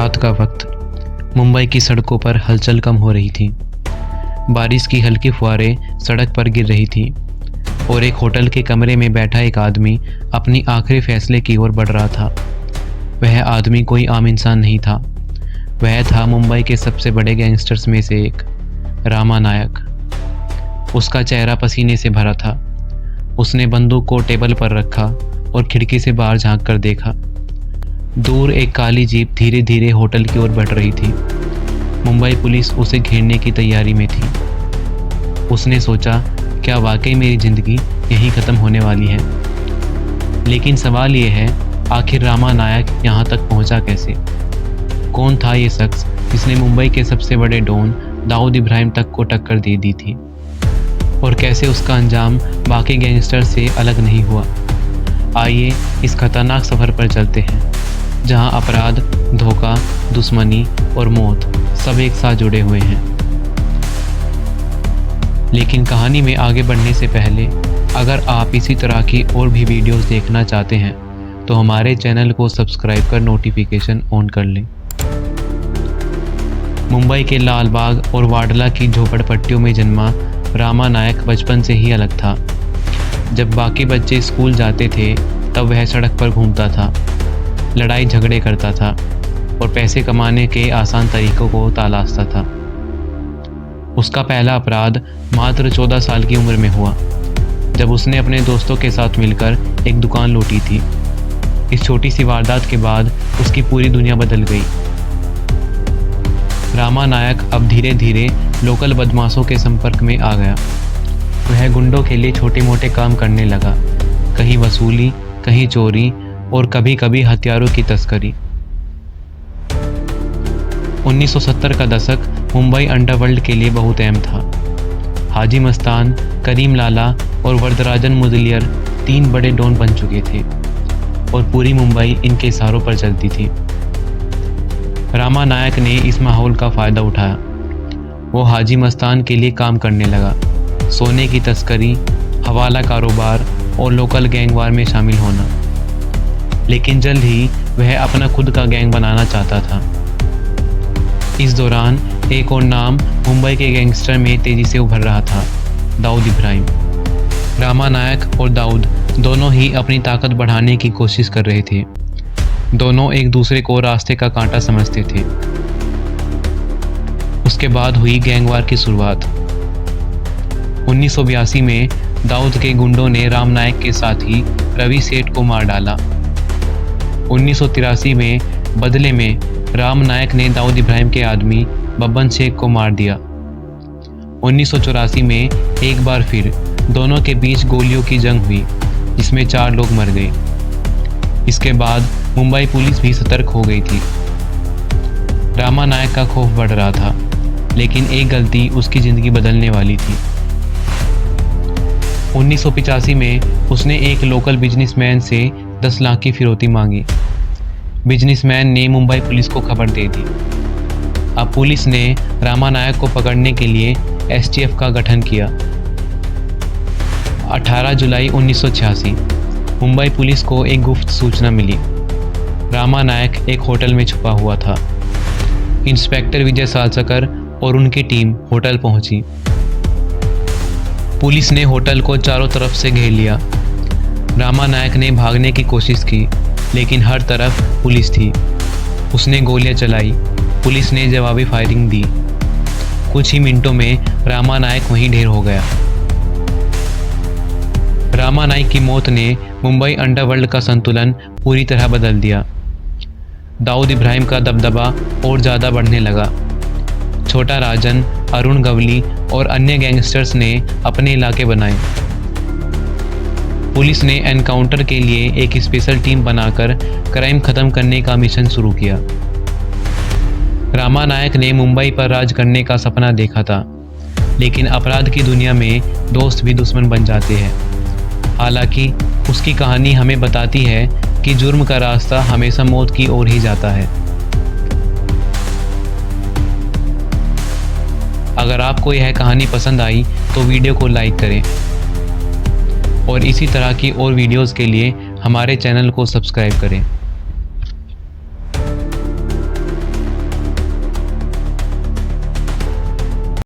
रात का वक्त मुंबई की सड़कों पर हलचल कम हो रही थी। बारिश की हल्की फुहारें सड़क पर गिर रही थी और एक होटल के कमरे में बैठा एक आदमी अपनी आखिरी फैसले की ओर बढ़ रहा था। वह आदमी कोई आम इंसान नहीं था, वह था मुंबई के सबसे बड़े गैंगस्टर्स में से एक, रामा नायक। उसका चेहरा पसीने से भरा था। उसने बंदूक को टेबल पर रखा और खिड़की से बाहर झांक कर देखा। दूर एक काली जीप धीरे धीरे होटल की ओर बढ़ रही थी। मुंबई पुलिस उसे घेरने की तैयारी में थी। उसने सोचा, क्या वाकई मेरी ज़िंदगी यहीं ख़त्म होने वाली है? लेकिन सवाल ये है, आखिर रामा नायक यहाँ तक पहुँचा कैसे? कौन था ये शख्स जिसने मुंबई के सबसे बड़े डॉन दाऊद इब्राहिम तक को टक्कर दे दी थी? और कैसे उसका अंजाम बाकी गैंगस्टर से अलग नहीं हुआ? आइए इस खतरनाक सफ़र पर चलते हैं, जहां अपराध, धोखा, दुश्मनी और मौत सब एक साथ जुड़े हुए हैं। लेकिन कहानी में आगे बढ़ने से पहले अगर आप इसी तरह की और भी वीडियोस देखना चाहते हैं तो हमारे चैनल को सब्सक्राइब कर नोटिफिकेशन ऑन कर लें। मुंबई के लाल बाग और वाडला की झोपड़पट्टियों में जन्मा रामा नायक बचपन से ही अलग था। जब बाकी बच्चे स्कूल जाते थे तब वह सड़क पर घूमता था, लड़ाई झगड़े करता था और पैसे कमाने के आसान तरीकों को तलाशता था। उसका पहला अपराध मात्र 14 साल की उम्र में हुआ, जब उसने अपने दोस्तों के साथ मिलकर एक दुकान लूटी थी। इस छोटी सी वारदात के बाद उसकी पूरी दुनिया बदल गई। रामा नायक अब धीरे धीरे लोकल बदमाशों के संपर्क में आ गया। वह गुंडों के लिए छोटे मोटे काम करने लगा, कहीं वसूली, कहीं चोरी और कभी कभी हथियारों की तस्करी। 1970 का दशक मुंबई अंडरवर्ल्ड के लिए बहुत अहम था। हाजी मस्तान, करीम लाला और वरदराजन मुदलियार 3 बड़े डॉन बन चुके थे और पूरी मुंबई इनके इशारों पर चलती थी। रामा नायक ने इस माहौल का फ़ायदा उठाया। वो हाजी मस्तान के लिए काम करने लगा, सोने की तस्करी, हवाला कारोबार और लोकल गैंगवार में शामिल होना। लेकिन जल्द ही वह अपना खुद का गैंग बनाना चाहता था। इस दौरान एक और नाम मुंबई के गैंगस्टर में तेज़ी से उभर रहा था, दाऊद इब्राहिम। रामा नायक और दाऊद दोनों ही अपनी ताकत बढ़ाने की कोशिश कर रहे थे। दोनों एक दूसरे को रास्ते का कांटा समझते थे। उसके बाद हुई गैंगवार की शुरुआत। 1982 में दाऊद के गुंडों ने राम नायक के साथी रवि सेठ को मार डाला। 1983 में बदले में राम नायक ने दाऊद इब्राहिम के आदमी बब्बन शेख को मार दिया। 1984 में एक बार फिर दोनों के बीच गोलियों की जंग हुई, जिसमें 4 लोग मर गए। इसके बाद मुंबई पुलिस भी सतर्क हो गई थी। रामा नायक का खौफ बढ़ रहा था, लेकिन एक गलती उसकी ज़िंदगी बदलने वाली थी। 1985 में उसने एक लोकल बिजनेसमैन से 10 लाख की फिरौती मांगी। बिजनेसमैन ने मुंबई पुलिस को खबर दे दी। अब पुलिस ने रामा नायक को पकड़ने के लिए STF का गठन किया। 18 जुलाई 1986 मुंबई पुलिस को एक गुप्त सूचना मिली। रामा नायक एक होटल में छुपा हुआ था। इंस्पेक्टर विजय सालसकर और उनकी टीम होटल पहुंची। पुलिस ने होटल को चारों तरफ से घेर लिया। रामा नायक ने भागने की कोशिश की, लेकिन हर तरफ पुलिस थी। उसने गोलियां चलाई। पुलिस ने जवाबी फायरिंग दी। कुछ ही मिनटों में रामा नायक वहीं ढेर हो गया। रामा नायक की मौत ने मुंबई अंडरवर्ल्ड का संतुलन पूरी तरह बदल दिया। दाऊद इब्राहिम का दबदबा और ज़्यादा बढ़ने लगा। छोटा राजन, अरुण गवली और अन्य गैंगस्टर्स ने अपने इलाके बनाए। पुलिस ने एनकाउंटर के लिए एक स्पेशल टीम बनाकर क्राइम ख़त्म करने का मिशन शुरू किया। रामा नायक ने मुंबई पर राज करने का सपना देखा था, लेकिन अपराध की दुनिया में दोस्त भी दुश्मन बन जाते हैं। हालांकि उसकी कहानी हमें बताती है कि जुर्म का रास्ता हमेशा मौत की ओर ही जाता है। अगर आपको यह कहानी पसंद आई तो वीडियो को लाइक करें और इसी तरह की और वीडियोस के लिए हमारे चैनल को सब्सक्राइब करें।